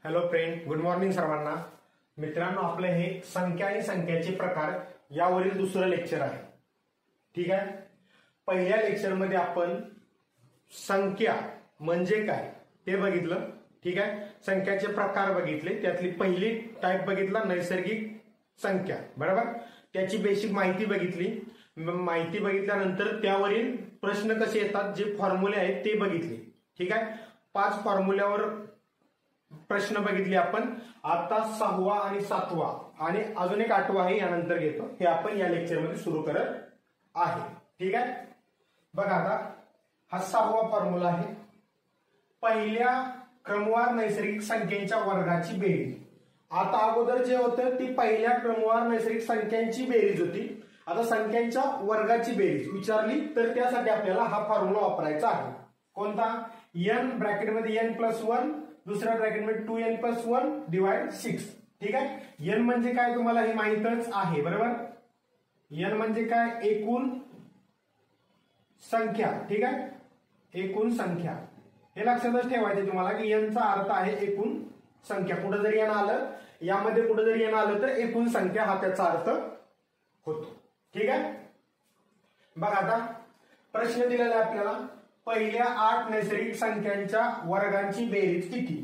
Hello friend, good morning सर्वांना. मित्रांनो, आपलं हे संख्या आणि संख्याचे प्रकार यावरील दुसरं लेक्चर आहे. ठीक आहे. पहिल्या लेक्चरमध्ये आपण संख्या म्हणजे काय ते बघितलं. ठीक आहे. संख्याचे प्रकार बघितले. त्यातली पहिली टाईप बघितला नैसर्गिक संख्या, बरोबर. त्याची बेसिक माहिती बघितली. माहिती बघितल्यानंतर त्यावरील प्रश्न कसे येतात, जे फॉर्म्युले आहेत ते बघितले. ठीक आहे. 5 फॉर्म्युल्यावर प्रश्न बघितले आपण. आता 6वा आणि 7वा आणि अजून एक 8वा आहे, यानंतर घेतो. हे आपण या लेक्चरमध्ये सुरू करत आहे. ठीक आहे. बघा, आता हा 6वा फॉर्म्युला आहे. पहिल्या क्रमवार नैसर्गिक संख्येच्या वर्गाची बेरीज. आता अगोदर जे होतं ती पहिल्या क्रमवार नैसर्गिक संख्यांची बेरीज होती. आता संख्यांच्या वर्गाची बेरीज विचारली तर त्यासाठी आपल्याला हा फॉर्म्युला वापरायचा आहे. कोणता? n ब्रॅकेटमध्ये n+1, दुसऱ्या ब्रॅकेटमध्ये 2n+1 डिवाइड 6. ठीक आहे. n म्हणजे काय तुम्हाला हे माहितच आहे, बरोबर. n म्हणजे काय? एकूण संख्या. ठीक आहे. एकूण संख्या हे लक्षातच ठेवायचे तुम्हाला की n चा अर्थ आहे एकूण संख्या. कुठं जरी n आलं, यामध्ये कुठं जरी n आलं तर एकूण संख्या हा त्याचा अर्थ होतो. ठीक आहे. बघा, आता प्रश्न दिलेला आहे आपल्याला. पहिल्या 8 नैसर्गिक संख्यांच्या वर्गांची बेरीज किती?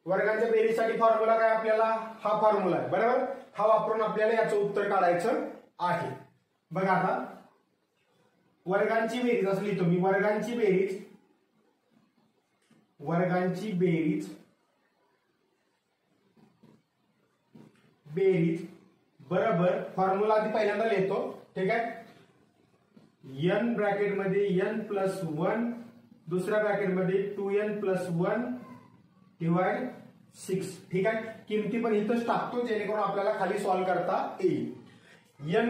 वर्गांच्या बेरीजसाठी फॉर्म्युला काय? आपल्याला हा फॉर्म्युला आहे, बरोबर. हा वापरून आपल्याला याचं उत्तर काढायचं आहे. बघा, आता वर्गांची बेरीज असली तुम्ही वर्गांची बेरीज बरोबर फॉर्म्युला आधी पहिल्यांदा लिहितो. ठीक आहे. n ब्रॅकेटमध्ये n+1, दुसऱ्या ब्रॅकेटमध्ये 2n+1 डिवाइड 6. ठीक आहे. किमती पण इथंच टाकतो जेणेकरून आपल्याला खाली सॉल्व्ह करता येईल. n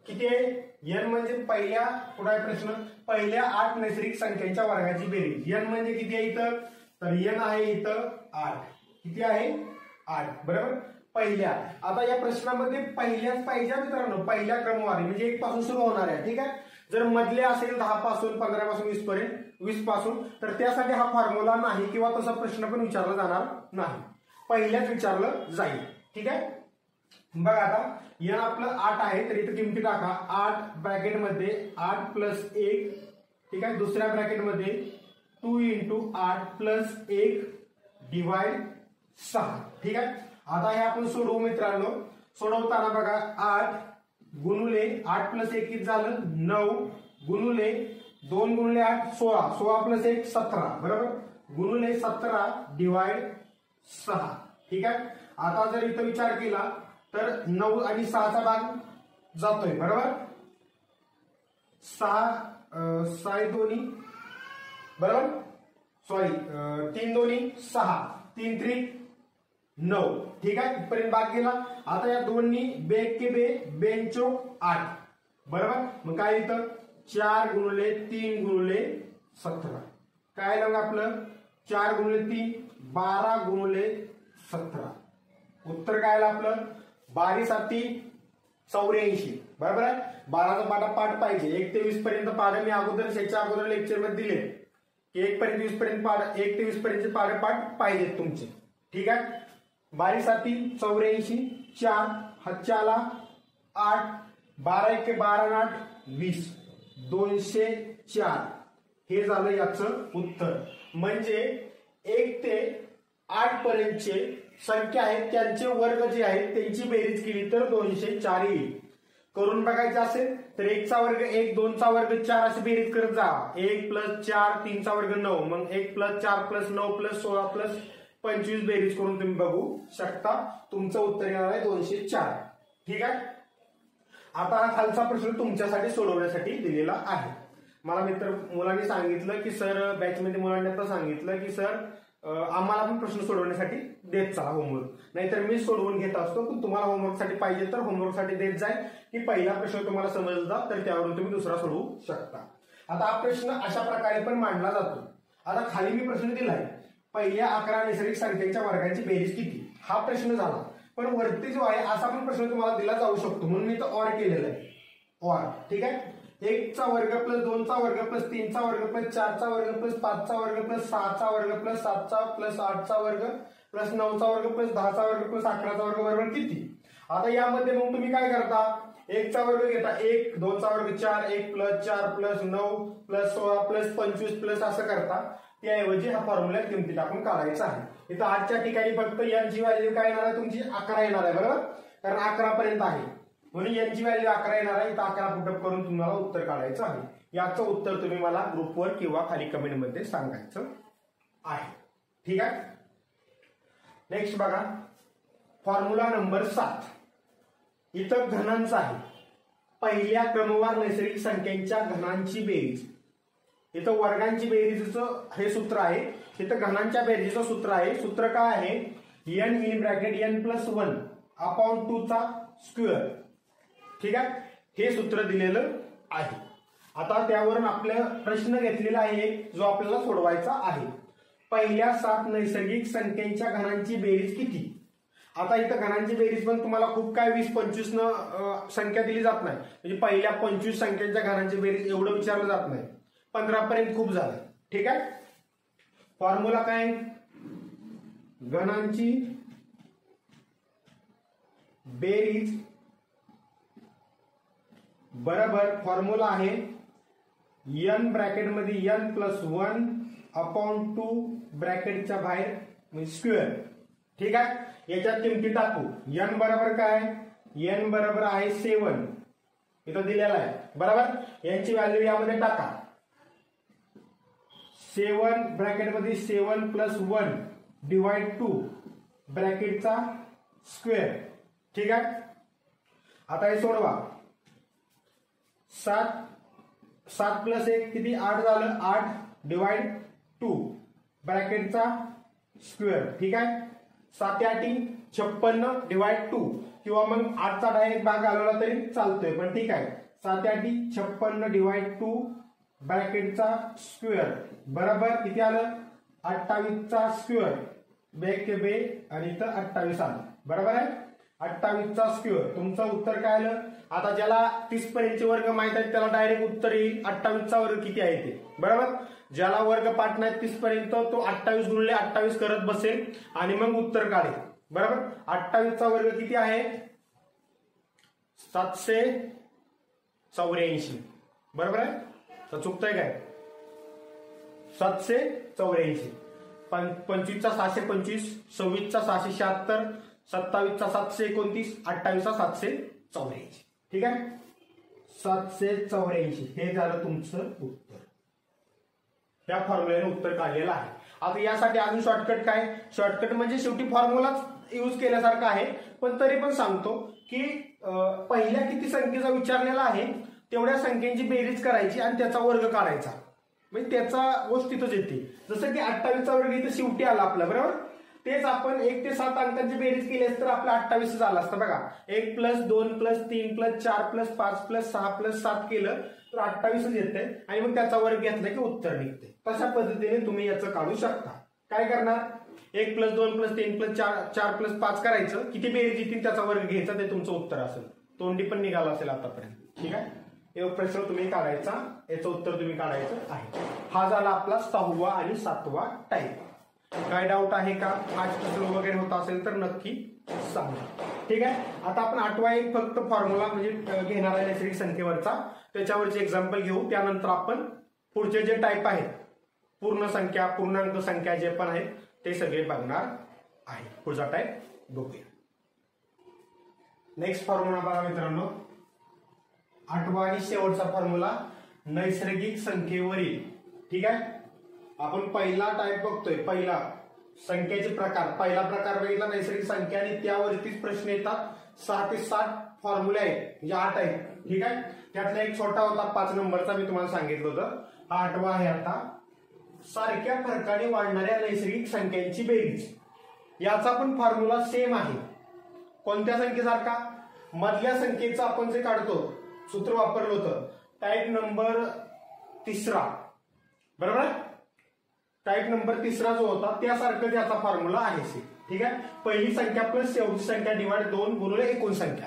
किती आहे? n म्हणजे पहिल्या, पुढे आहे प्रश्न, पहिल्या 8 नैसर्गिक संख्यांच्या वर्गाची बेरीज. n म्हणजे किती आहे इथं? तर n आहे इथं 8. किती आहे? 8, बरोबर. पहिल्या. आता या प्रश्नामध्ये पहिल्याच पाहिजे मित्रांनो, पहिल्या क्रमवारी म्हणजे 1 पासून सुरू होणार आहे. ठीक आहे. जर मधले असेल 10 पासून, 15 पासून, 20 पर्यंत, 20 पासून, तर त्यासाठी हा फॉर्म्युला नाही किंवा तसा प्रश्न पण विचारला जाणार नाही. पहिल्याच विचारलं जाईल. ठीक आहे. बघा, आता n आपलं 8 आहे तर इथं किमती टाका. 8 ब्रॅकेटमध्ये 8+1. ठीक आहे. दुसऱ्या ब्रॅकेटमध्ये 2 × 8+1 डिवाइड 6. ठीक आहे. आता हे आपण सोडवू मित्रांनो. सोडवताना बघा, 8 गुणुले 8+1 किती झालं? 9 गुणुले 2 × 8 16, 16+1 17, बरोबर. गुणुले 17 डिवाइड 6. ठीक आहे. आता जर इथं विचार केला तर 9 आणि 6चा भाग जातोय, बरोबर. 6 दोन्ही, बरोबर. सॉरी, 3 दोन्ही 6, 3 3 9. ठीक आहे. इथपर्यंत भाग गेला. आता या दोन्ही बेक के बे, बेन चौक 8, बरोबर. मग काय इथं 4 गुणुले 3 गुणुले 17. काय लागलं आपलं? 4 गुणुले 3 12 गुणुले 17. उत्तर काय आलं आपलं? 12 7 84, बरोबर आहे. 12चा पाठ पाहिजे. 1 ते 20 पर्यंत पाढे मी त्याच्या अगोदर लेक्चर मध्ये दिले की 1 पर्यंत 20 पर्यंत 1 ते 20 पर्यंत पाठ पाहिजेत तुमचे. ठीक आहे. 12 7 84, 4 हातच्याला 8, 12 1 12 8 20, 204. हे झालं याचं उत्तर. म्हणजे 1 ते 8 पर्यंतचे संख्या आहेत त्यांचे वर्ग जे आहेत त्यांची बेरीज केली तर 204 येईल. करून बघायचं असेल तर 1 चा वर्ग 1, 2 चा वर्ग 4 अशी बेरीज करत जा. 1 + 4, 3 चा वर्ग 9, मग 1 + 4 + 9 + 16 + 25 बेरीज करून तुम्ही बघू शकता. तुमचं उत्तर येणार आहे 204. ठीक आहे. आता हा खालचा प्रश्न तुमच्यासाठी सोडवण्यासाठी दिलेला आहे. मला मुलांनी सांगितलं की सर, बॅचमध्ये मुलांनी आता सांगितलं की सर आम्हाला पण प्रश्न सोडवण्यासाठी देत चला होमवर्क. नाहीतर मी सोडवून घेत असतो, पण तुम्हाला होमवर्कसाठी पाहिजे तर होमवर्कसाठी देत जाईल की पहिला प्रश्न तुम्हाला समजला तर त्यावरून तुम्ही दुसरा सोडवू शकता. आता हा प्रश्न अशा प्रकारे पण मांडला जातो. आता खाली मी प्रश्न दिलाय, पहिल्या 11 नैसर्गिक संख्यांच्या वर्गाची बेरीज किती? हा प्रश्न झाला. पण वरती जो आहे असा पण प्रश्न तुम्हाला दिला जाऊ शकतो, म्हणून मी तो ऑर केलेला आहे. ऑर. ठीक आहे. 1 चा वर्ग + 2 चा वर्ग + 3 चा वर्ग + 4 चा वर्ग + 5 चा वर्ग + 6 चा वर्ग + 7 चा + 8 चा वर्ग प्लस 9चा वर्ग प्लस 10चा वर्ग प्लस 11चा वर्ग बरोबर किती? आता यामध्ये मग तुम्ही काय करता, 1चा वर्ग घेता, 1, 2चा वर्ग 4, 1 plus 4 plus 9 plus 16 plus 25 plus असं करता. त्याऐवजी हा फॉर्म्युला किमती टाकून काढायचा आहे. इथं आजच्या ठिकाणी फक्त यांची व्हॅल्यू काय येणार आहे तुमची 11 येणार आहे बरोबर, कारण 11 पर्यंत आहे म्हणून यांची व्हॅल्यू 11 येणार आहे. इथं 11 पुटअप करून तुम्हाला उत्तर काढायचं आहे. याचं उत्तर तुम्ही मला ग्रुपवर किंवा खाली कमेंट मध्ये सांगायचं आहे. ठीक आहे. नेक्स्ट बघा फॉर्म्युला नंबर 7. इथं घनांचा आहे. पहिल्या क्रमवार नैसर्गिक संख्यांच्या घनांची बेरीज. इथं वर्गांची बेरीजचं हे सूत्र आहे, इथं घनांच्या बेरीजचं सूत्र आहे. सूत्र काय आहे, n in bracket n plus 1 upon 2 चा स्क्वेअर. ठीक आहे, हे सूत्र दिलेलं आहे. आता त्यावरून आपला प्रश्न घेतलेला आहे जो आपल्याला सोडवायचा आहे. पहिल्या 7 नैसर्गिक संख्यांच्या घनांची बेरीज किती? आता इथं घनांची बेरीज पण तुम्हाला खूप काय 20-25 न संख्या दिली जात नाही, म्हणजे पहिल्या 25 संख्यांच्या घनांची बेरीज एवढं विचारलं जात नाही. 15 पर्यंत खूप झालं. ठीक आहे. फॉर्म्युला काय, घनांची बेरीज बरोबर फॉर्म्युला आहे n ब्रॅकेट मध्ये n प्लस 1 अपॉन 2 ब्रॅकेटच्या बाहेर म्हणजे स्क्वेअर. ठीक आहे. याच्यात किमती टाकू. n बरोबर काय, n बरोबर आहे 7 इथं दिलेला आहे बरोबर. यांची व्हॅल्यू यामध्ये टाका. 7 ब्रॅकेट मध्ये 7 प्लस 1 डिवाइड 2 ब्रॅकेटचा स्क्वेअर. ठीक आहे. आता हे सोडवा. 7 प्लस 1 किती 8 झालं, 8 डिवाइड 2 ब्रॅकेटचा स्क्वेअर. ठीक आहे. 7×8 56 डिवाइड 2 किंवा मग 8चा डायरेक्ट भाग घालवला तरी चालतोय पण ठीक आहे. 7×8 56 डिवाइड 2 ब्रॅकेटचा स्क्वेअर बरोबर किती आलं 28चा स्क्वेअर. बेक के बे आणि इथं 28 आलं बरोबर आहे. 28चा स्क्वेअर तुमचं उत्तर काय आलं. आता ज्याला 30 पर्यंतचे वर्ग माहित आहेत त्याला डायरेक्ट उत्तर येईल 28चा वर्ग किती आहे ते बरोबर. ज्याला वर्ग पाठ नाही 30 पर्यंत तो 28 गुणिले 28 करत बसेल आणि मग उत्तर काढेल बरोबर. 28चा वर्ग किती आहे 784 बरोबर आहे. तर चुकतंय काय 784. 25चा 625, 26चा 676, 27चा 729, 28चा 784. ठीक आहे. 784 हे झालं तुमचं उत्तर. या फॉर्म्युल्याने उत्तर काढलेलं आहे. आता यासाठी अजून शॉर्टकट काय, शॉर्टकट म्हणजे शेवटी फॉर्म्युलाच यूज केल्यासारखं आहे पण तरी पण सांगतो की पहिल्या किती संख्येचा विचारलेला आहे तेवढ्या संख्येची बेरीज करायची आणि त्याचा वर्ग काढायचा. म्हणजे त्याचा गोष्टीतच येते. जसं की 28चा वर्ग इथं शेवटी आला आपला बरोबर. तेच आपण 1 ते 7 अंकांची बेरीज केली असतं तर आपलं 28 झालं असतं बघा. 1 plus 2 plus 3 plus 4 plus 5 plus 6 plus 7 केलं तर 28च येते आणि मग त्याचा वर्ग घेतला की उत्तर निघते. तशा पद्धतीने तुम्ही याचं काढू शकता. काय करणार 1 प्लस 2 प्लस 3 प्लस 4 प्लस 5 करायचं. किती बेरीज येतील त्याचा वर्ग घ्यायचा ते तुमचं उत्तर असेल. तोंडी पण निघाला असेल आतापर्यंत. ठीक आहे. एक प्रश्न तुम्ही काढायचा याचं उत्तर तुम्ही काढायचं आहे. हा झाला आपला 6वा आणि 7वा टाईप. काय डाऊट आहे का, फास्ट स्लो वगैरे होत असेल तर नक्की सांगा. ठीक आहे. आता आपण 8वा एक फक्त फॉर्म्युला म्हणजे घेणार आहे नैसर्गिक संख्येवरचा, त्याच्यावरचे एक्झाम्पल घेऊ. त्यानंतर आपण पुढचे जे टाईप आहेत पूर्ण संख्या पूर्णांक संख्या जे पण आहेत ते सगळे बघणार आहे. पुढचा टाईप बघूया. नेक्स्ट फॉर्म्युला बघा मित्रांनो, 8वा आणि शेवटचा फॉर्म्युला नैसर्गिक संख्येवरील. ठीक आहे. आपण पहिला टाईप बघतोय. पहिला संख्येचे प्रकार, पहिला प्रकार बघितला नैसर्गिक संख्या आणि त्यावरतीच प्रश्न येतात. 6 ते 7 फॉर्म्युले आहेत म्हणजे 8 आहेत. ठीक आहे. त्यातला एक छोटा होता 5 नंबरचा मी तुम्हाला सांगितलं होतं. हा 8वा आहे. आता सारख्या फरकाने वाढणाऱ्या नैसर्गिक संख्यांची बेरीज, याचा पण फॉर्म्युला सेम आहे. कोणत्या संख्येसारखा, मधल्या संख्येचा आपण जे काढतो सूत्र वापरलं होतं टाईप नंबर 3 बरोबर. टाईप नंबर 3 जो होता त्यासारखं त्याचा फॉर्म्युला आहे सेम. ठीक आहे. पहिली संख्या प्लस शेवटची संख्या डिवाइड 2 गुणिले एकूण संख्या.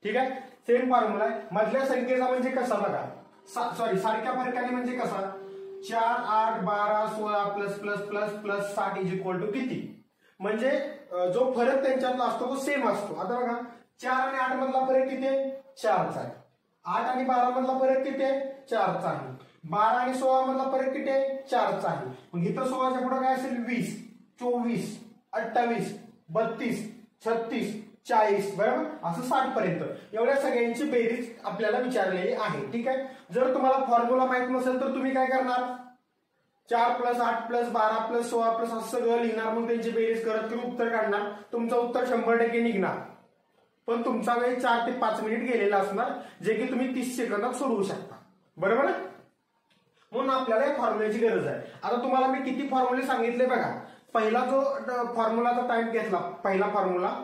ठीक आहे. सेम फॉर्म्युला आहे. मधल्या संख्येचा म्हणजे कसा बघा, सारख्या फरकाने म्हणजे कसा 4, 8, 12, 16 plus plus plus plus 60 is equal to किती. म्हणजे जो फरक त्यांच्यातला असतो तो सेम असतो. आता बघा 4 आणि 8 मधला फरक किती आहे? 4चा आहे. 8 आणि 12 मधला फरक किती आहे? 4चा आहे. 12 आणि 16 मधला फरक किती आहे? 4चा आहे. मग इथं 16च्या पुढे काय असेल? 20, 24, 28, 32, 36, 40 बरोबर, असं 60 पर्यंत एवढ्या सगळ्यांची बेरीज आपल्याला विचारलेली आहे. ठीक आहे. जर तुम्हाला फॉर्म्युला माहित नसेल तर तुम्ही काय करणार? 4 + 8 + 12 + 16 + असं सगळं लिहिणार. मग त्यांची बेरीज करत तुम्ही उत्तर काढणार. तुमचं उत्तर 100% निघणार. पण तुमचा वेळ 4 ते 5 मिनिट गेलेला असणार, जे की तुम्ही 30 सेकंदात सोडवू शकता. बरोबर. म्हणून आपल्याला या फॉर्म्युल्याची गरज आहे. आता तुम्हाला मी किती फॉर्म्युले सांगितले बघा. पहिला जो फॉर्म्युलाचा टाइम घेतला, पहिला फॉर्म्युला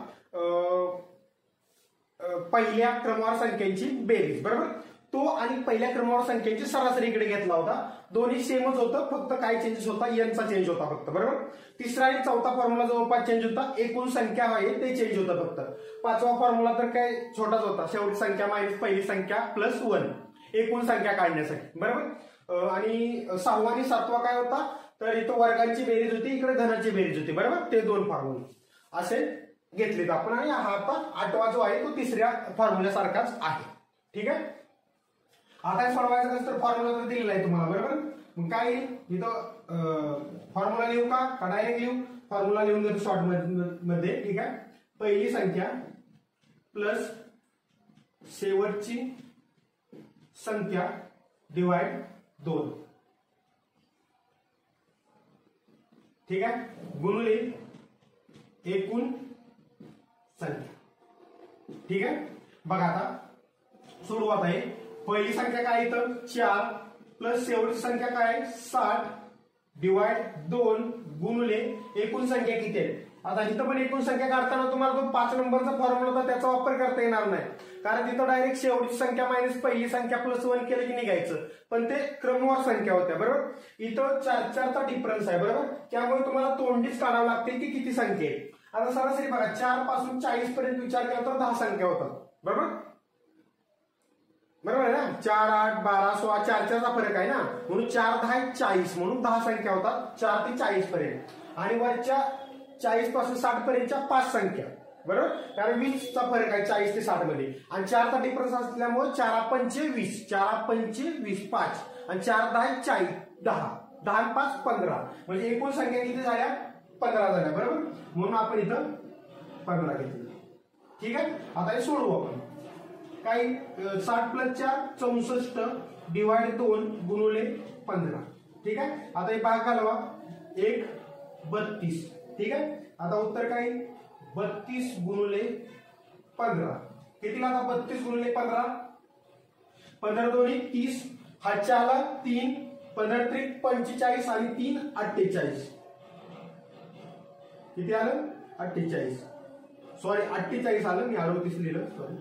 पहिल्या क्रमवार संख्यांची बेरीज बरोबर, तो आणि पहिल्या क्रमवार संख्यांची सरासरी इकडे घेतला होता. दोन्ही सेमच होतं, फक्त काय चेंजेस होता? एनचा चेंज होता फक्त बरोबर. तिसरा आणि चौथा फॉर्म्युला जवळपास चेंज होता. एकूण संख्या आहे ते चेंज होतं फक्त. पाचवा फॉर्म्युला तर काय छोटाच होता, शेवटची संख्या मायनस पहिली संख्या प्लस 1 एकूण संख्या काढण्यासाठी बरोबर. आणि 6वा आणि 7वा काय होता? तर इथं वर्गांची बेरीज होती, इकडे घनाची बेरीज होती बरोबर. ते 2 फॉर्म्युले असे घेतलेत आपण. आणि हा आता 8वा जो आहे तो तिसऱ्या फॉर्म्युल्यासारखाच आहे. ठीक आहे. आता सोडवायचं कसं तर फॉर्म्युला तर दिलेला आहे तुम्हाला बरोबर. मग काय इथं फॉर्म्युला लिहू का डायरेक्ट लिहू? फॉर्म्युला लिहून घेतो शॉर्ट मध्ये. ठीक आहे. पहिली संख्या प्लस शेवटची संख्या डिवाइड 2. ठीक आहे. गुणिले एकूण संख्या. ठीक आहे. बघा आता सुरुवात आहे. पहिली संख्या काय इथं 4 प्लस शेवटची संख्या काय 60 डिवाइड 2 गुणिले एकूण संख्या किती आहे? आता इथं पण एकूण संख्या काढताना तुम्हाला तो 5 नंबरचा फॉर्म्युला होता त्याचा वापर करता येणार नाही, कारण तिथं डायरेक्ट शेवटची संख्या मायनस पहिली संख्या प्लस 1 केलं की निघायचं. पण ते क्रमवार संख्या होत्या बरोबर. इथं 4चा डिफरन्स आहे बरोबर. त्यामुळे तुम्हाला तोंडीच काढावं लागते की किती संख्या आहे. आता सरासरी बघा 4 पासून 40 पर्यंत विचार केला तर 10 संख्या होतात बरोबर. बरोबर आहे ना. 4, 8, 12, 16 4चा फरक आहे ना, म्हणून 4, 10, 40 म्हणून 10 संख्या होतात 4 ते 40 पर्यंत. आणि वरच्या 40 पासून 60 पर्यंतच्या 5 संख्या बरोबर, कारण 20चा फरक आहे 40 ते 60 मध्ये. आणि 4चा डिफरन्स असल्यामुळे 4 पंचे 20, 4 पंचे 20 5 आणि 4 10 40 10 10 5 15 म्हणजे एकूण संख्या किती झाल्या? 15 झाल्या बरोबर. म्हणून आपण इथं 15 घेतली. ठीक आहे. आता हे सोडवू आपण. काय 60 + 4 64 डिवाइड 2 गुणिले 15. ठीक आहे. आता हे भाग घालवा 1 32. ठीक आहे. आता उत्तर काय 32 गुणिले 15 कितीला? आता 32 गुणिले 15 15 दोन्ही 30 हातच्या आला 3 15 त्रिक 45 आणि 3 48. किती आलं? 48. सॉरी 48 आलं, मी 38 लिहिलं सॉरी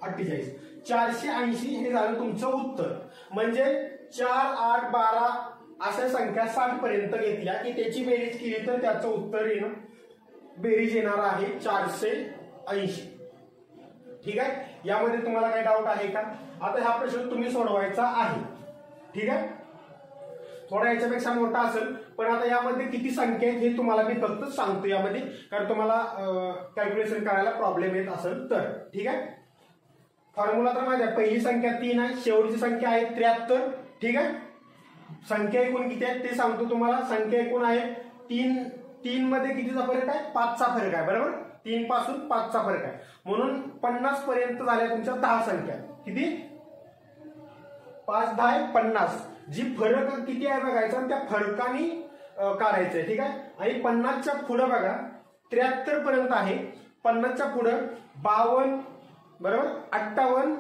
48. 480 हे झालं तुमचं उत्तर. म्हणजे 4, 8, 12 अशा संख्या 60 पर्यंत घेतल्या की त्याची बेरीज केली तर त्याचं उत्तर येणं बेरीज येणार आहे 480. ठीक आहे. यामध्ये तुम्हाला काही डाऊट आहे का? आता हा प्रश्न तुम्ही सोडवायचा आहे. ठीक आहे. थोडा याच्यापेक्षा मोठा असेल, पण आता यामध्ये किती संख्या आहेत हे तुम्हाला मी फक्त सांगतो यामध्ये, कारण तुम्हाला कॅल्क्युलेशन करायला प्रॉब्लेम येत असेल तर. ठीक आहे. फॉर्म्युला तर माझ्या पहिली संख्या 3 आहे, शेवटची संख्या आहे 73. ठीक आहे. संख्या एकूण किती आहेत ते सांगतो तुम्हाला. संख्या एकूण आहे 3 मध्ये कितीचा फरक आहे? 5चा फरक आहे बरोबर. 3 पासून 5चा फरक आहे, म्हणून 50 पर्यंत झाल्या तुमच्या 10 संख्या. किती? 5 10 50. जी फरक किती आहे बघायचा आणि त्या फरकाने काढायचंय. ठीक आहे. आणि 50च्या पुढे बघा 73 पर्यंत आहे. 50च्या पुढे 52 बरोबर 58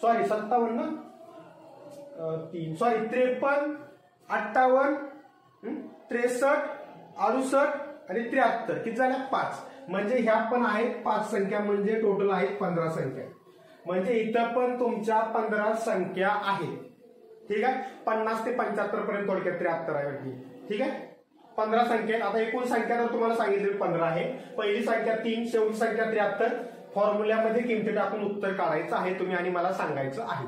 सॉरी 57 ना 3 सॉरी 53 58 63 68 आणि 73 किती झाल्या? 5. म्हणजे ह्या पण आहेत 5 संख्या, म्हणजे टोटल आहेत 15 संख्या. म्हणजे इथं पण तुमच्या 15 संख्या आहेत. ठीक आहे. 50 ते 75 पर्यंत थोडक्यात 73 आहे. ठीक आहे. 15 संख्या आहेत. आता एकूण संख्या तर तुम्हाला सांगितली 15 आहे. पहिली संख्या 3, शेवटची संख्या 73. फॉर्म्युल्यामध्ये किमती टाकून उत्तर काढायचं आहे तुम्ही आणि मला सांगायचं आहे.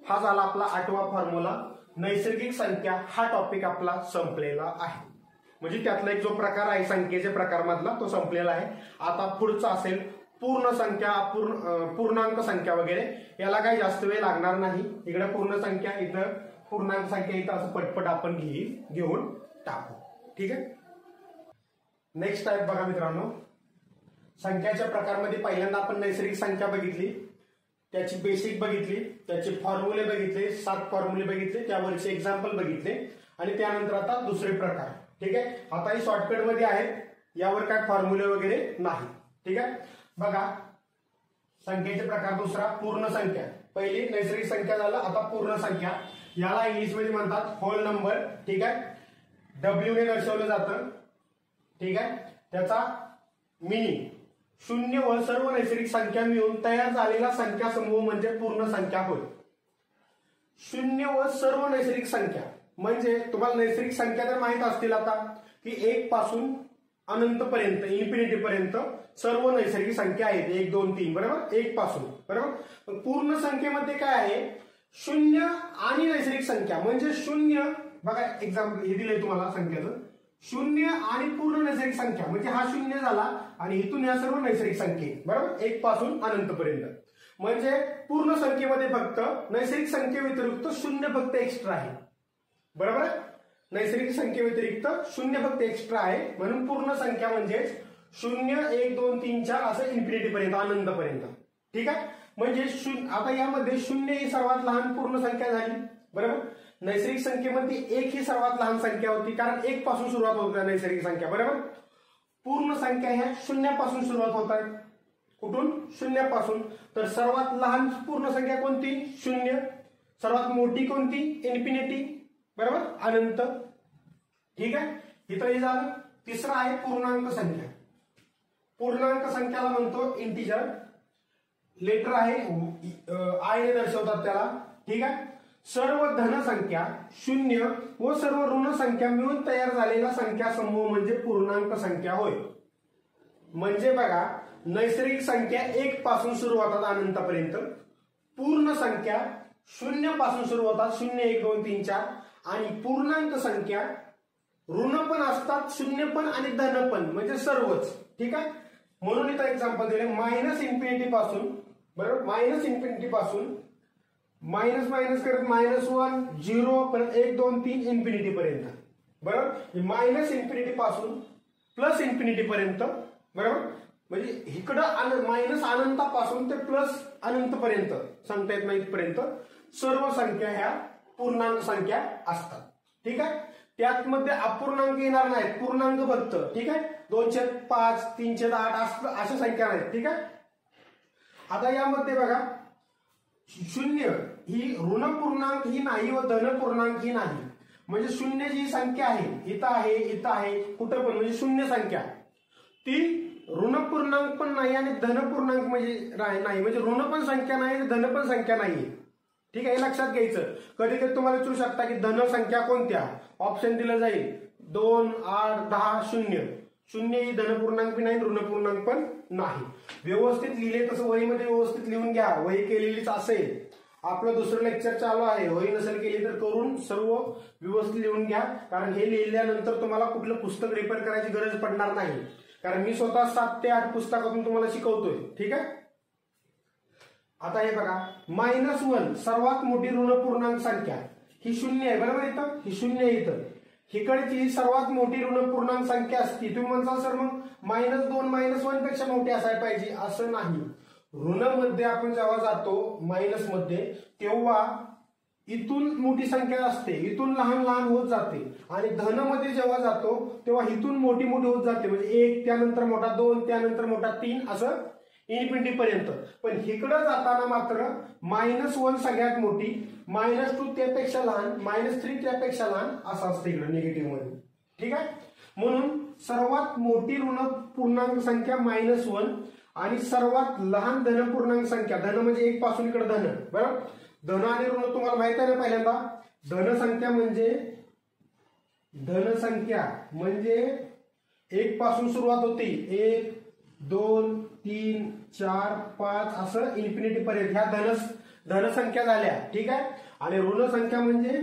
हा झाला आपला 8वा फॉर्म्युला. नैसर्गिक संख्या हा टॉपिक आपला संपलेला आहे. म्हणजे त्यातला एक जो प्रकार आहे संख्येच्या प्रकारमधला तो संपलेला आहे. आता पुढचा असेल पूर्ण संख्या, पूर्णांक संख्या वगैरे. याला काही जास्त वेळ लागणार नाही. इकडे पूर्ण संख्या, इथं पूर्णांक संख्या, इथं असं पटपट आपण घेऊन टाकू. ठीक आहे. नेक्स्ट टाइप बघा मित्रांनो, संख्याच्या प्रकारमध्ये पहिल्यांदा आपण नैसर्गिक संख्या बघितली, त्याची बेसिक बघितली, त्याचे फॉर्म्युले बघितले, 7 फॉर्म्युले बघितले, त्यावरचे एक्झाम्पल बघितले आणि त्यानंतर आता दुसरे प्रकार. ठीक आहे. आता हे शॉर्टकट मध्ये आहेत, यावर काय फॉर्म्युले वगैरे नाही. ठीक आहे. बघा संख्येचे प्रकार दुसरा पूर्ण संख्या. पहिली नैसर्गिक संख्या झालं, आता पूर्ण संख्या. याला इंग्लिश मध्ये म्हणतात होल नंबर. ठीक आहे. डब्ल्यू ने दर्शवलं जातं. ठीक आहे. त्याचा मिनिंग शून्य व सर्व नैसर्गिक संख्या मिळून तयार झालेला संख्या समूह म्हणजे पूर्ण संख्या होय. शून्य व सर्व नैसर्गिक संख्या म्हणजे तुम्हाला नैसर्गिक संख्या तर माहित असतील आता की 1 पासून अनंत पर्यंत, इन्फिनिटी पर्यंत सर्व नैसर्गिक संख्या आहेत. 1 2 3 बरोबर, 1 पासून बरोबर. पूर्ण संख्येमध्ये काय आहे, शून्य आणि नैसर्गिक संख्या म्हणजे शून्य. बघा एक्झाम्पल हे दिलंय तुम्हाला संख्याचं, शून्य आणि पूर्ण नैसर्गिक संख्या म्हणजे हा शून्य झाला आणि इथून या सर्व नैसर्गिक संख्या बरोबर, 1 पासून अनंत पर्यंत. म्हणजे पूर्ण संख्येमध्ये फक्त नैसर्गिक संख्येव्यतिरिक्त शून्य फक्त एक्स्ट्रा आहे. बरोबर. नैसर्गिक संख्येव्यतिरिक्त शून्य फक्त एक्स्ट्रा आहे, म्हणून पूर्ण संख्या म्हणजे 0 1 2 3 4 असं इन्फिनिटी पर्यंत, अनंत पर्यंत. ठीक आहे. म्हणजे आता यामध्ये 0 ही सर्वात लहान पूर्ण संख्या झाली. बरोबर. नैसर्गिक संख्येमध्ये 1 ही सर्वात लहान संख्या होती, कारण 1 पासून सुरुवात होते नैसर्गिक संख्या. बरोबर. पूर्ण संख्या ह्या 0 पासून सुरुवात होतात. कुठून? 0 पासून. तर सर्वात लहान पूर्ण संख्या कोणती? 0. सर्वात मोठी कोणती? इन्फिनिटी. बरोबर, अनंत. ठीक आहे. इथं हे झालं. तिसरा आहे पूर्णांक संख्या. पूर्णांक संख्याला म्हणतो इंटिजर. लेटर आहे आय ने दर्शवतात त्याला. ठीक आहे. सर्व धन संख्या 0 व सर्व ऋण संख्या मिळून तयार झालेला संख्या समूह म्हणजे पूर्णांक संख्या होय. म्हणजे बघा, नैसर्गिक संख्या 1 पासून सुरू होतात अनंतपर्यंत. पूर्ण संख्या 0 पासून सुरू होतात, 0 1 2 3 4. आणि पूर्णांक संख्या ऋण पण असतात, शून्य पण आणि धन पण, म्हणजे सर्वच. ठीक आहे. म्हणून इथं एक्झाम्पल दिले मायनस इन्फिनिटी पासून. बरोबर, मायनस इन्फिनिटी पासून मायनस मायनस करत -1 0 परत 1 2 3 इन्फिनिटी पर्यंत. बरोबर. मायनस इन्फिनिटी पासून प्लस इन्फिनिटी पर्यंत. बरोबर. म्हणजे इकडं मायनस अनंतापासून ते प्लस अनंत पर्यंत सांगता येत नाही इथपर्यंत सर्व संख्या ह्या पूर्णांक संख्या असतात. ठीक आहे. त्यात मध्ये अपूर्णांक येणार नाहीत, पूर्णांक फक्त. ठीक आहे. 2/5 3/8 अशा संख्या नाहीत. ठीक आहे. आता यामध्ये बघा, 0 ही ऋण पूर्णांक ही नाही व धन पूर्णांक ही नाही. म्हणजे 0 जी संख्या आहे, इथं आहे, इथं आहे, कुठं पण, म्हणजे शून्य संख्या ती ऋण पूर्णांक पण नाही आणि धन पूर्णांक म्हणजे नाही. म्हणजे ऋण पण संख्या नाही, धन पण संख्या नाहीये. ठीक आहे. हे लक्षात घ्यायचं. कधी कधी तुम्हाला विचारू शकता की धन संख्या कोणत्या, ऑप्शन दिलं जाईल 2 8 10 0. 0 ही धन पूर्णांक पण नाही, ऋण पूर्णांक पण नाही. व्यवस्थित लिहिले तसं वहीमध्ये व्यवस्थित लिहून घ्या. वही केलेलीच असेल. आपलं दुसरं लेक्चर चालू आहे, वही नसेल केली तर करून सर्व व्यवस्थित लिहून घ्या. कारण हे लिहिल्यानंतर तुम्हाला कुठलं पुस्तक रेफर करायची गरज पडणार नाही. कारण मी स्वतः 7 ते 8 पुस्तकातून तुम्हाला शिकवतोय. ठीक आहे. आता हे बघा, -1 सर्वात मोठी ऋण पूर्णांक संख्या ही 0 आहे. बरोबर. इथं ही 0 आहे. इथं हिकडची सर्वात मोठी ऋण पूर्णांक संख्या असती. तुम्ही म्हणता सर मग -2 -1 पेक्षा मोठी असायला पाहिजे, असं नाही. ऋण मध्ये आपण जेव्हा जातो मायनस मध्ये, तेव्हा इथून मोठी संख्या असते, इथून लहान लहान होत जाते. आणि धन मध्ये जेव्हा जातो तेव्हा इथून मोठी मोठी होत जाते. म्हणजे 1 त्यानंतर मोठा 2 त्यानंतर मोठा 3 असं इन्फिनिटी पर्यंत. पण इकडं जाताना मात्र -1 सगळ्यात मोठी, -2 त्यापेक्षा लहान, -3 त्यापेक्षा लहान असं असतं इकडं निगेटिव्ह मध्ये. ठीक आहे. म्हणून सर्वात मोठी ऋण पूर्णांक संख्या -1 आणि सर्वात लहान धन पूर्णांक संख्या, धन म्हणजे 1 पासून इकडे धन. बरोबर. धन आणि ऋण तुम्हाला माहित आहे ना. पहिल्यांदा धनसंख्या म्हणजे 1 पासून सुरुवात होती, 1 2 3 4 5 असं इन्फिनिटी पर्यंत ह्या धनसंख्या झाल्या. ठीक आहे. आणि ऋण संख्या म्हणजे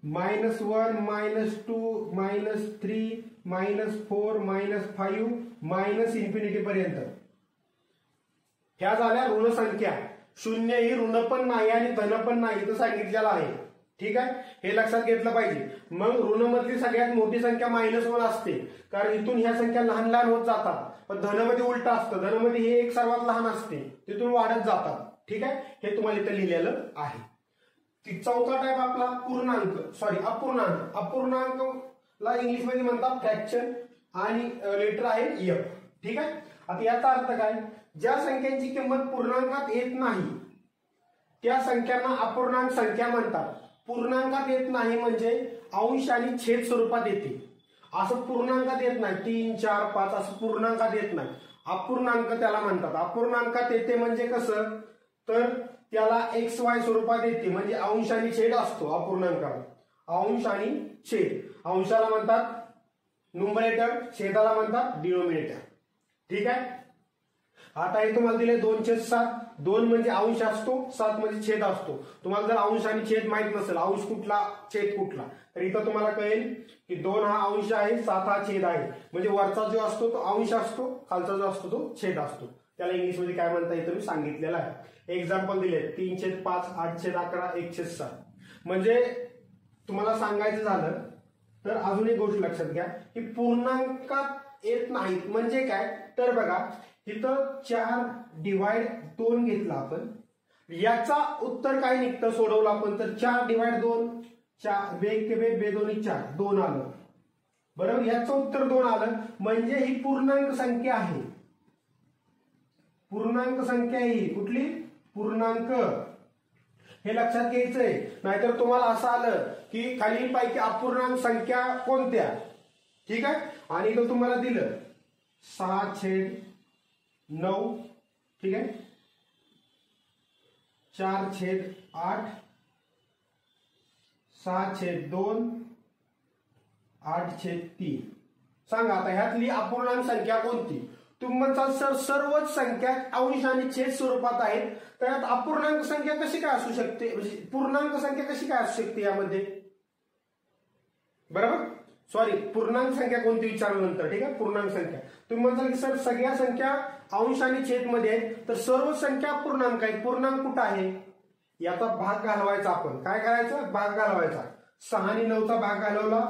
-1 -2 -3 -4 -5 -इन्फिनिटी पर्यंत ह्या झाल्या ऋण संख्या. शून्य ही ऋण पण नाही आणि धन पण नाही इथं सांगितलेलं आहे. ठीक आहे, हे लक्षात घेतलं पाहिजे. मग ऋण मधली सगळ्यात मोठी संख्या -1 असते, कारण इथून ह्या संख्या लहान लहान होत जातात. पण धनमध्ये उलट असतं, धनमध्ये हे एक सर्वात लहान असते, तिथून वाढत जातात. ठीक आहे, हे तुम्हाला इथं लिहिलेलं आहे. चौथा टाइप आपला अपूर्णांक. अपूर्णांकला इंग्लिशमध्ये म्हणतात फ्रॅक्शन आणि लेटर आहे एफ. ठीक आहे, आता याचा अर्थ काय, ज्या संख्यांची किंमत पूर्णांकात येत नाही त्या संख्यांना अपूर्णांक संख्या म्हणतात. पूर्णांकात येत नाही म्हणजे अंश आणि छेद स्वरूपात येते. असं पूर्णांकात येत नाही 3 4 5 असं पूर्णांकात येत नाही, अपूर्णांक त्याला म्हणतात. अपूर्णांकात येते म्हणजे कसं, तर त्याला XY स्वरूपात येते, म्हणजे अंश आणि छेद असतो अपूर्णांकात. अंश आणि छेद, अंशाला म्हणतात न्यूमरेटर, छेदाला म्हणतात डिनोमिनेटर. ठीक आहे, आता हे तुम्हाला दिले 2/7. 2 म्हणजे अंश असतो, 7 म्हणजे छेद असतो. तुम्हाला जर अंश आणि छेद माहित नसेल, अंश कुठला छेद कुठला, तर इथं तुम्हाला कळेल की 2 हा अंश आहे, 7 हा छेद आहे. म्हणजे वरचा जो असतो तो अंश असतो, खालचा जो असतो तो छेद असतो. त्याला इंग्लिशमध्ये काय म्हणता येतं मी सांगितलेलं आहे. एक्झाम्पल दिले 3/5, 8/11, 1/7. म्हणजे तुम्हाला सांगायचं झालं तर अजून एक गोष्ट लक्षात घ्या की पूर्णांकात येत नाहीत म्हणजे काय, तर बघा इथं 4/2 घेतला आपण, याचा उत्तर काय निघतं सोडवलं आपण तर 4/2, 4 2 4 2 आलं. बरोबर, याचं उत्तर 2 आलं म्हणजे ही पूर्णांक संख्या आहे. पूर्णांक संख्या ही कुठली, पूर्णांक, हे लक्षात घ्यायचंय. नाहीतर तुम्हाला असं आलं की खालीलपैकी अपूर्णांक संख्या कोणत्या. ठीक आहे, आणि इथं तुम्हाला दिलं 6/9. ठीक आहे, 4/8, 6/2, 8/3. सांगा आता ह्यातली अपूर्णांक संख्या कोणती. तुम्ही म्हणताल सर सर्वच संख्या अंश आणि छेद स्वरूपात आहेत, तर यात अपूर्णांक संख्या कशी काय असू शकते, म्हणजे पूर्णांक संख्या कशी काय असू शकते यामध्ये. बरोबर, सॉरी, पूर्णांक संख्या कोणती विचारल्यानंतर. ठीक आहे, पूर्णांक संख्या तुम्ही म्हणताल की सर सगळ्या संख्या अंश आणि छेद मध्ये आहेत, तर सर्व संख्या पूर्णांक आहेत. पूर्णांक कुठं आहे, याचा भाग घालवायचा. आपण काय करायचं, भाग घालवायचा. 6 आणि 9चा भाग घालवला,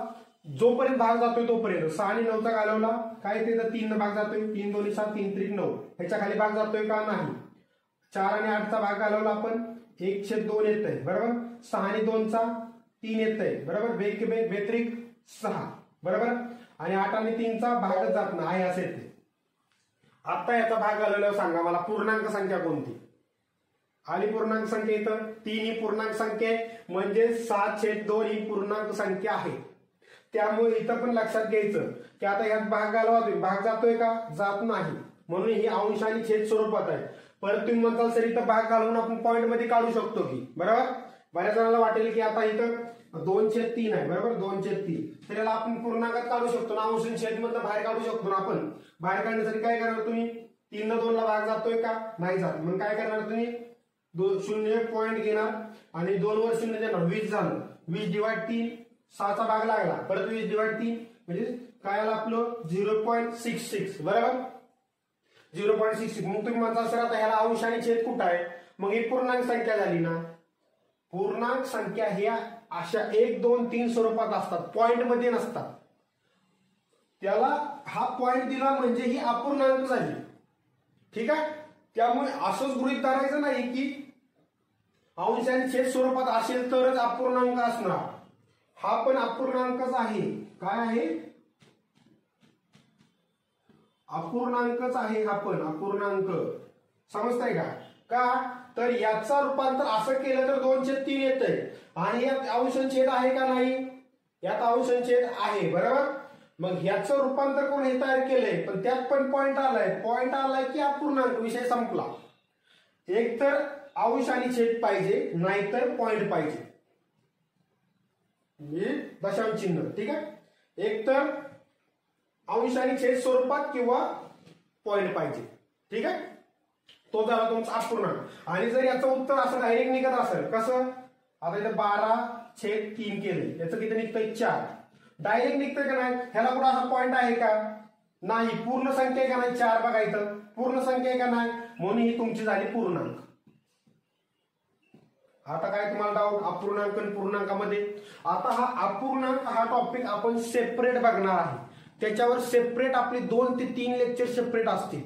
जोपर्यंत भाग जातोय तोपर्यंत. 6 आणि 9चा घालवला काय ते, तर 3 भाग जातोय, 3 2 7 3 3 9. ह्याच्या खाली भाग जातोय का, नाही. 4 आणि 8चा भाग घालवला आपण, 1/2 येतंय. बरोबर, 6 आणि 2चा 3 येतंय. बरोबर, व्यतिरिक्त 6. बरोबर, आणि 8 आणि 3चा भागच जात नाही असे येते. आता याचा भाग घालवल्यावर सांगा मला पूर्णांक संख्या कोणती आली. पूर्णांक संख्या इथं 3 ही पूर्णांक संख्या आहे, म्हणजे 7/2 ही पूर्णांक संख्या आहे. त्यामुळे इथं पण लक्षात घ्यायचं की आता यात भाग घालवायचा, भाग जातोय का, जात नाही, म्हणून ही अंश आणि छेद स्वरूपात आहे. परत तुम्ही म्हणताल सर इथं भाग घालून आपण पॉईंट मध्ये काढू शकतो की. बरोबर, बऱ्याच जणांना वाटेल की आता इथं 2/3 आहे. बरोबर, 2/3, तर याला आपण पूर्णांकात काढू शकतो ना, अंश आणि छेद मधलं बाहेर काढू शकतो ना आपण. बाहेर काढण्यासाठी काय करणार तुम्ही, 3 न 2 ला भाग जातोय का, नाही जात. मग काय करणार तुम्ही, 0 पॉईंट घेणार आणि 2 वर 0 देणार, 20 झालं. 20/3, 6चा भाग लागला, परत 20/3 म्हणजे काय आलं आपलं 0.66. बरोबर, 0.66. मग तुम्ही म्हणता सर आता ह्याला अंश आणि छेद कुठं आहे, मग ही पूर्णांक संख्या झाली ना. पूर्णांक संख्या ह्या अशा 1 2 3 स्वरूपात असतात, पॉइंट मध्ये नसतात. त्याला हा पॉइंट दिला म्हणजे ही अपूर्णांक झाली. ठीक आहे, त्यामुळे असंच गृहीत धरायचं नाही की अंश आणि छेद स्वरूपात असेल तरच अपूर्णांक असणार. हा पण अपूर्णांकच आहे. काय आहे, अपूर्णांकच आहे. हा पण अपूर्णांक, समजताय का. का तर याचा रूपांतर असं केलं तर 2/3 येतंय, आणि यात अंश आणि छेद आहे का नाही, यात अंश आणि छेद आहे. बरोबर, मग ह्याचं रूपांतर कोण हे तयार केलंय, पण त्यात पण पॉइंट आलाय. पॉइंट आलाय की अपूर्णांक, विषय संपला. एक तर अंश आणि छेद पाहिजे, नाहीतर पॉइंट पाहिजे, दशांश चिन्ह. ठीक आहे, एक तर अंश आणि छेद स्वरूपात किंवा पॉइंट पाहिजे. ठीक आहे, तो झाला तुमचा अपूर्णांक. आणि जर याचं उत्तर असं डायरेक्ट निघत असेल कसं, आता इथे 12 5/3 केलंय, याचं किती निघतंय 4. डायरेक्ट निघतंय का नाही, ह्याला कुठं असा पॉईंट आहे का नाही, पूर्ण संख्या आहे का नाही, 4 बघा इथं पूर्ण संख्या आहे का नाही, म्हणून ही तुमची झाली पूर्णांक. आता काय तुम्हाला डाऊट अपूर्णांक आणि पूर्णांकामध्ये? आता हा अपूर्णांक हा टॉपिक आपण सेपरेट बघणार आहे, त्याच्यावर सेपरेट आपले 2 ते 3 लेक्चर सेपरेट असतील.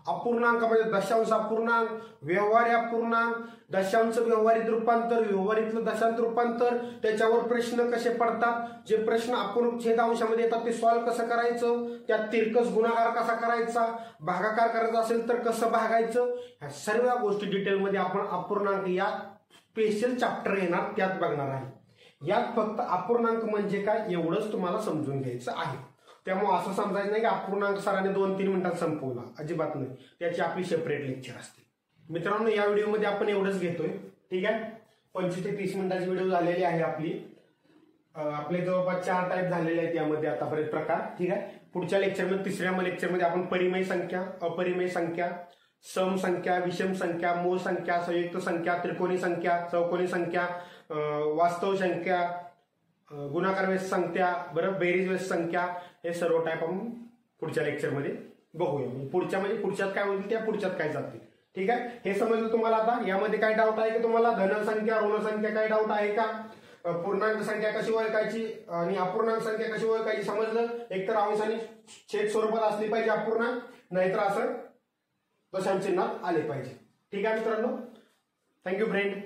अपूर्णांकामध्ये दशांश अपूर्णांक, व्यवहारी अपूर्णांक, दशांश व्यवहारीत रूपांतर, व्यवहारीतलं दशांश रूपांतर, त्याच्यावर प्रश्न कसे पडतात, जे प्रश्न अपूर्ण छेदांशामध्ये येतात ते सॉल्व्ह कसं करायचं, त्यात तिरकस गुणाकार कसा करायचा, भागाकार करायचा असेल तर कसं भागायचं, ह्या सर्व गोष्टी डिटेलमध्ये आपण अपूर्णांक या स्पेशल चॅप्टर येणार त्यात बघणार आहे. यात फक्त अपूर्णांक म्हणजे काय एवढंच तुम्हाला समजून घ्यायचं आहे. त्यामुळे असं समजायचं नाही की अपूर्णांक सरांनी 2-3 मिनिटात संपवला, अजिबात नाही, त्याची आपली सेपरेट लेक्चर असते. मित्रांनो या व्हिडिओमध्ये आपण एवढंच घेतोय, ठीक आहे. 25 ते 30 मिनिटाची व्हिडिओ झालेली आहे आपली. आपले जवळपास 4 टाईप झालेले आहेत यामध्ये आतापर्यंत प्रकार, ठीक आहे. पुढच्या लेक्चरमध्ये 3ऱ्या लेक्चरमध्ये आपण परिमेय संख्या, अपरिमेय संख्या, सम संख्या, विषम संख्या, मूळ संख्या, संयुक्त संख्या, त्रिकोणी संख्या, चौकोनी संख्या, वास्तव संख्या, गुणाकार व्यस्त संख्या, बरं बेरीज व्यस्त संख्या, हे सर्व टाईप आपण पुढच्या लेक्चरमध्ये बघूया. पुढच्यात काय होईल त्या पुढच्यात काय जाते, ठीक आहे. हे समजलं तुम्हाला? आता यामध्ये काय डाऊट आहे की तुम्हाला? धनसंख्या ऋण संख्या काय डाऊट आहे का? पूर्णांक संख्या कशी ओळखायची आणि अपूर्णांक संख्या कशी ओळखायची समजलं? एकतर अंश आणि छेद स्वरूपात असली पाहिजे अपूर्णांक, नाहीतर असं दशांश चिन्हात आले पाहिजे, ठीक आहे मित्रांनो. Thank you friend.